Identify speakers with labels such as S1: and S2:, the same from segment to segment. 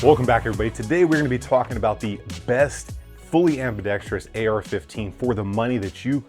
S1: Welcome back, everybody. Today we're going to be talking about the best fully ambidextrous AR15 for the money that you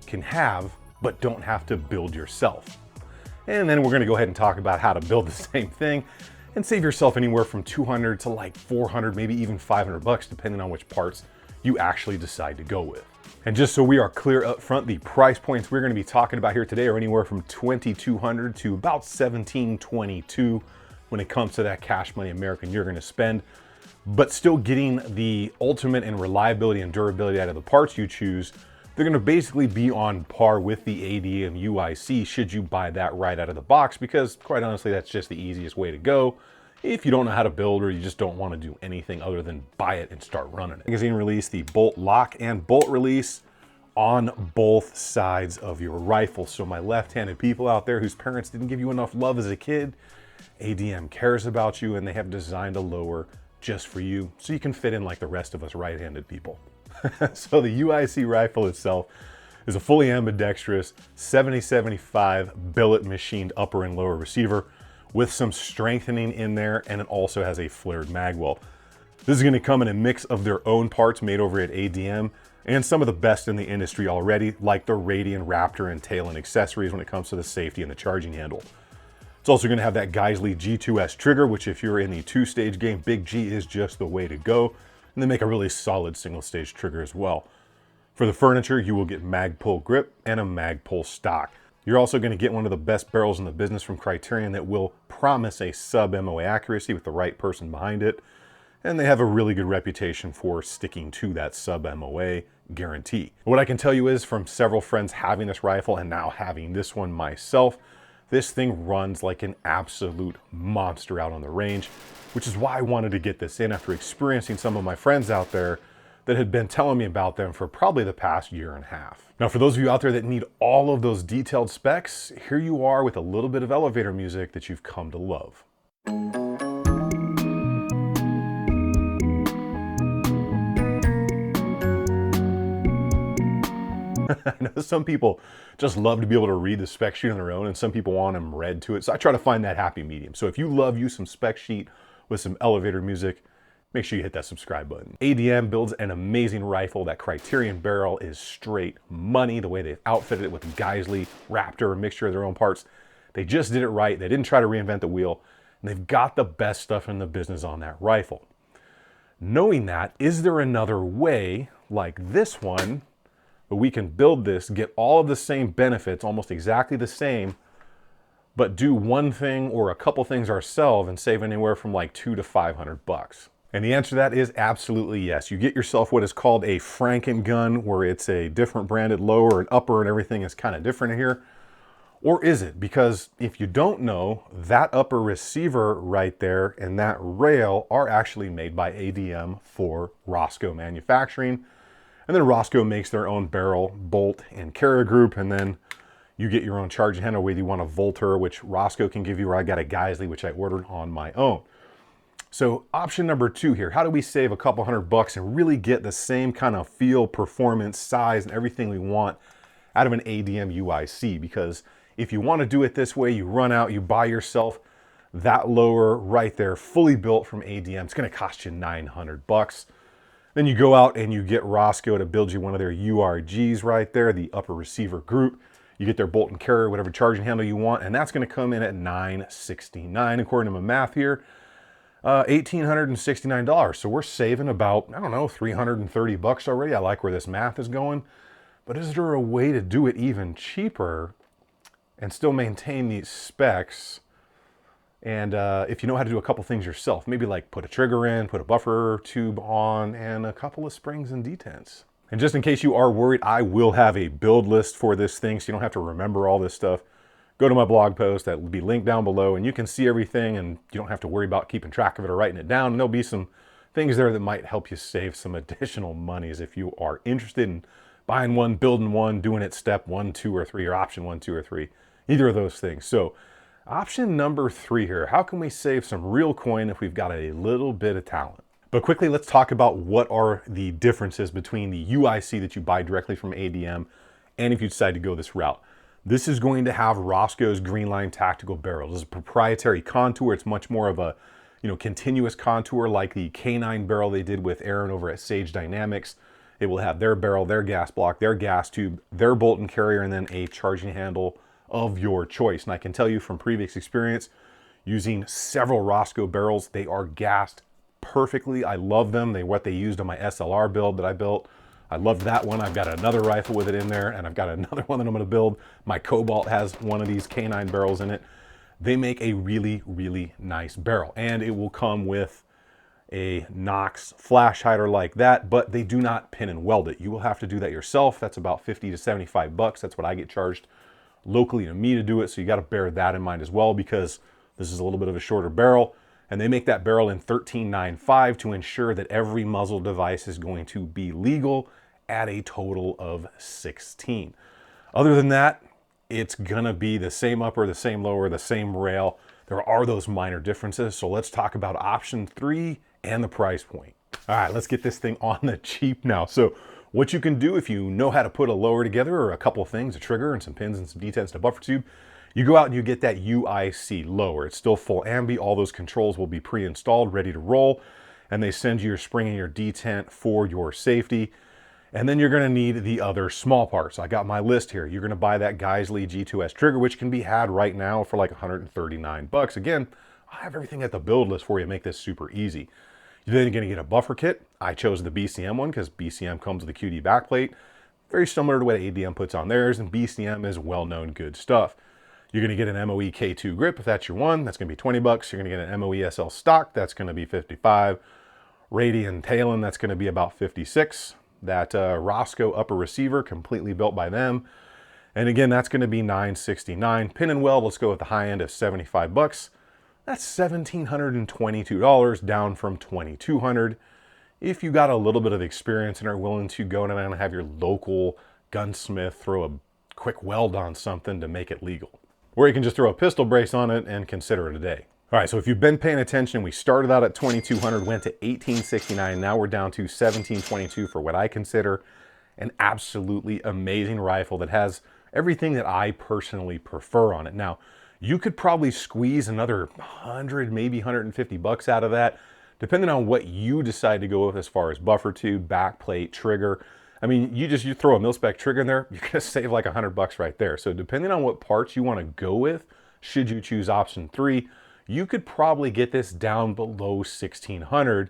S1: can have but don't have to build yourself. And then we're going to go ahead and talk about how to build the same thing and save yourself anywhere from 200 to like 400, maybe even 500 bucks, depending on which parts you actually decide to go with. And just so we are clear up front, the price points we're going to be talking about here today are anywhere from $2,200 to about $1,722 when it comes to that cash money American you're going to spend, but still getting the ultimate in reliability and durability out of the parts you choose. They're going to basically be on par with the ADM UIC should you buy that right out of the box, because quite honestly, that's just the easiest way to go if you don't know how to build or you just don't want to do anything other than buy it and start running it. Magazine release, the bolt lock and bolt release on both sides of your rifle. So my left-handed people out there whose parents didn't give you enough love as a kid, ADM cares about you and they have designed a lower just for you so you can fit in like the rest of us right-handed people. So the UIC rifle itself is a fully ambidextrous 70-75 billet machined upper and lower receiver with some strengthening in there, and it also has a flared mag well. This is going to come in a mix of their own parts made over at ADM and some of the best in the industry already, like the Radian Raptor and tail and accessories when it comes to the safety and the charging handle. It's also going to have that Geisley G2S trigger, which if you're in the two-stage game, Big G is just the way to go. And they make a really solid single-stage trigger as well. For the furniture, you will get Magpul grip and a Magpul stock. You're also going to get one of the best barrels in the business from Criterion that will promise a sub-MOA accuracy with the right person behind it. And they have a really good reputation for sticking to that sub-MOA guarantee. What I can tell you is from several friends having this rifle and now having this one myself, this thing runs like an absolute monster out on the range, which is why I wanted to get this in after experiencing some of my friends out there that had been telling me about them for probably the past year and a half. Now, for those of you out there that need all of those detailed specs, here you are with a little bit of elevator music that you've come to love. I know some people just love to be able to read the spec sheet on their own, and some people want them read to it. So I try to find that happy medium. So if you love you some spec sheet with some elevator music, make sure you hit that subscribe button. ADM builds an amazing rifle. That Criterion barrel is straight money. The way they've outfitted it with Geisley Raptor, a mixture of their own parts. They just did it right. They didn't try to reinvent the wheel, and they've got the best stuff in the business on that rifle. Knowing that, is there another way like this one, but we can build this, get all of the same benefits, almost exactly the same, but do one thing or a couple things ourselves and save anywhere from like $200 to $500? And the answer to that is absolutely yes. You get yourself what is called a Franken gun, where it's a different branded lower and upper and everything is kind of different here. Or is it? Because if you don't know, that upper receiver right there and that rail are actually made by ADM for Roscoe manufacturing. And then Roscoe makes their own barrel, bolt, and carrier group, and then you get your own charging handle, whether you want a Volter, which Roscoe can give you, or I got a Geisley, which I ordered on my own. So option number 2 here, how do we save a couple $100 and really get the same kind of feel, performance, size, and everything we want out of an ADM UIC? Because if you want to do it this way, you run out, you buy yourself that lower right there, fully built from ADM. It's going to cost you $900. Then you go out and you get Roscoe to build you one of their URGs right there, the upper receiver group. You get their bolt and carrier, whatever charging handle you want, and that's going to come in at $969 according to my math here. $1,869. So we're saving about, I don't know, $330 already. I like where this math is going. But is there a way to do it even cheaper and still maintain these specs? And if you know how to do a couple things yourself, maybe like put a trigger in, put a buffer tube on, and a couple of springs and detents. And just in case you are worried, I will have a build list for this thing so you don't have to remember all this stuff. Go to my blog post that will be linked down below, and you can see everything, and you don't have to worry about keeping track of it or writing it down. And there'll be some things there that might help you save some additional monies if you are interested in buying one, building one, doing it step 1, 2, or 3, or option 1, 2, or 3. Either of those things. So option number 3 here, how can we save some real coin if we've got a little bit of talent? But quickly, let's talk about what are the differences between the UIC that you buy directly from ADM and if you decide to go this route. This is going to have Roscoe's Green Line tactical barrel. This is a proprietary contour. It's much more of a, continuous contour like the K9 barrel they did with Aaron over at Sage Dynamics. It will have their barrel, their gas block, their gas tube, their bolt and carrier, and then a charging handle of your choice. And I can tell you from previous experience, using several Roscoe barrels, they are gassed perfectly. I love them. What they used on my SLR build that I built. I love that one. I've got another rifle with it in there, and I've got another one that I'm going to build. My Cobalt has one of these K9 barrels in it. They make a really, really nice barrel, and it will come with a Knox flash hider like that, but they do not pin and weld it. You will have to do that yourself. That's about 50 to 75 bucks. That's what I get charged locally to me to do it. So you got to bear that in mind as well, because this is a little bit of a shorter barrel, and they make that barrel in 1395 to ensure that every muzzle device is going to be legal at a total of 16. Other than that, it's gonna be the same upper, the same lower, the same rail. There are those minor differences. So let's talk about option 3 and the price point. All right, let's get this thing on the cheap now. So what you can do if you know how to put a lower together, or a couple of things, a trigger and some pins and some detents and a buffer tube, you go out and you get that UIC lower. It's still full Ambi. All those controls will be pre-installed, ready to roll, and they send you your spring and your detent for your safety. And then you're gonna need the other small parts. I got my list here. You're gonna buy that Geisley G2S trigger, which can be had right now for like 139 bucks. Again, I have everything at the build list for you to make this super easy. You're then gonna get a buffer kit. I chose the BCM one because BCM comes with a QD backplate. Very similar to what ADM puts on theirs, and BCM is well-known good stuff. You're gonna get an MOE K2 grip if that's your one. That's gonna be 20 bucks. You're gonna get an MOE SL stock. That's gonna be 55. Radian Talon, that's gonna be about 56. That Roscoe upper receiver, completely built by them. And again, that's gonna be $969. Pin and weld, let's go with the high end of 75 bucks. That's $1,722, down from $2,200. If you got a little bit of experience and are willing to go down and have your local gunsmith throw a quick weld on something to make it legal. Or you can just throw a pistol brace on it and consider it a day. All right, so if you've been paying attention, we started out at $2,200, went to $1,869. Now we're down to $1,722 for what I consider an absolutely amazing rifle that has everything that I personally prefer on it. Now, you could probably squeeze another 100, maybe 150 bucks out of that, depending on what you decide to go with as far as buffer tube, backplate, trigger. I mean, you throw a mil-spec trigger in there, you're gonna save like 100 bucks right there. So depending on what parts you wanna go with, should you choose option 3, you could probably get this down below 1,600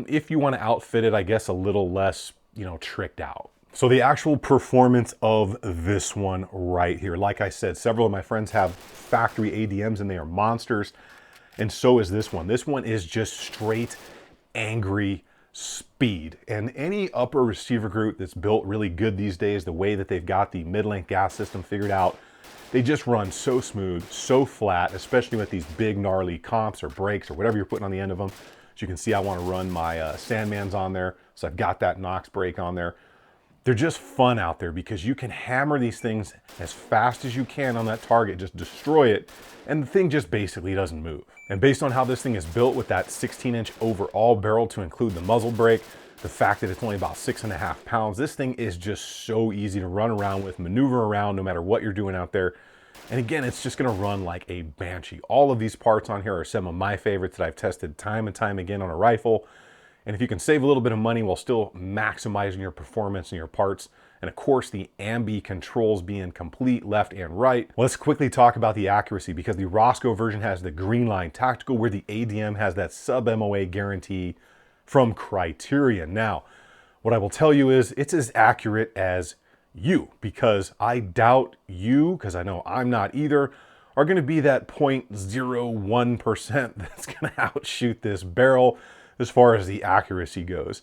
S1: if you wanna outfit it, I guess, a little less, tricked out. So the actual performance of this one right here, like I said, several of my friends have factory ADMs and they are monsters, and so is this one. This one is just straight angry speed. And any upper receiver group that's built really good these days, the way that they've got the mid-length gas system figured out, they just run so smooth, so flat, especially with these big gnarly comps or brakes or whatever you're putting on the end of them. As you can see, I want to run my Sandmans on there, so I've got that Knox brake on there. They're just fun out there because you can hammer these things as fast as you can on that target, just destroy it, and the thing just basically doesn't move. And based on how this thing is built with that 16-inch overall barrel to include the muzzle brake, the fact that it's only about 6.5 pounds, this thing is just so easy to run around with, maneuver around no matter what you're doing out there. And again, it's just gonna run like a Banshee. All of these parts on here are some of my favorites that I've tested time and time again on a rifle. And if you can save a little bit of money while still maximizing your performance and your parts, and of course the Ambi controls being complete left and right, let's quickly talk about the accuracy, because the Roscoe version has the Green Line Tactical, where the ADM has that sub-MOA guarantee from Criterion. Now, what I will tell you is it's as accurate as you, because I doubt you, because I know I'm not either, are gonna be that 0.01% that's gonna outshoot this barrel as far as the accuracy goes.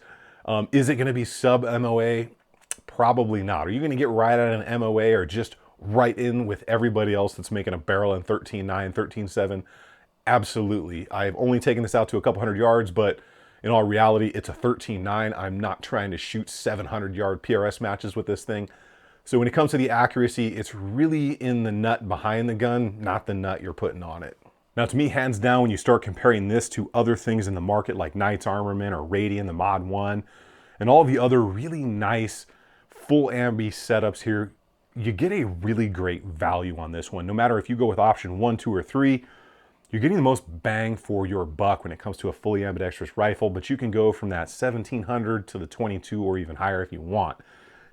S1: Is it gonna be sub-MOA? Probably not. Are you gonna get right at an MOA or just right in with everybody else that's making a barrel in 13.9, 13.7? Absolutely. I've only taken this out to a couple hundred yards, but in all reality, it's a 13.9. I'm not trying to shoot 700-yard PRS matches with this thing. So when it comes to the accuracy, it's really in the nut behind the gun, not the nut you're putting on it. Now, to me, hands down, when you start comparing this to other things in the market like Knight's Armament or Radian, the Mod 1, and all the other really nice full Ambi setups here, you get a really great value on this one. No matter if you go with option 1, 2, or 3, You're getting the most bang for your buck when it comes to a fully ambidextrous rifle, but you can go from that 1700 to the 22 or even higher if you want.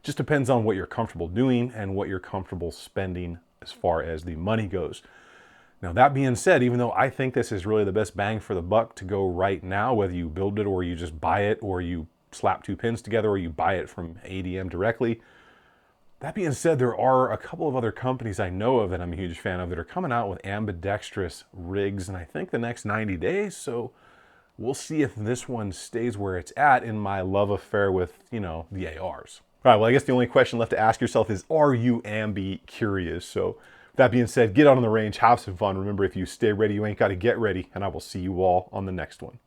S1: Just depends on what you're comfortable doing and what you're comfortable spending as far as the money goes. Now, that being said, even though I think this is really the best bang for the buck to go right now, whether you build it or you just buy it or you slap two pins together or you buy it from ADM directly, that being said, there are a couple of other companies I know of that I'm a huge fan of that are coming out with ambidextrous rigs, and I think the next 90 days, so we'll see if this one stays where it's at in my love affair with, the ARs. All right, well, I guess the only question left to ask yourself is, are you Ambi curious? So that being said, get out on the range, have some fun. Remember, if you stay ready, you ain't got to get ready, and I will see you all on the next one.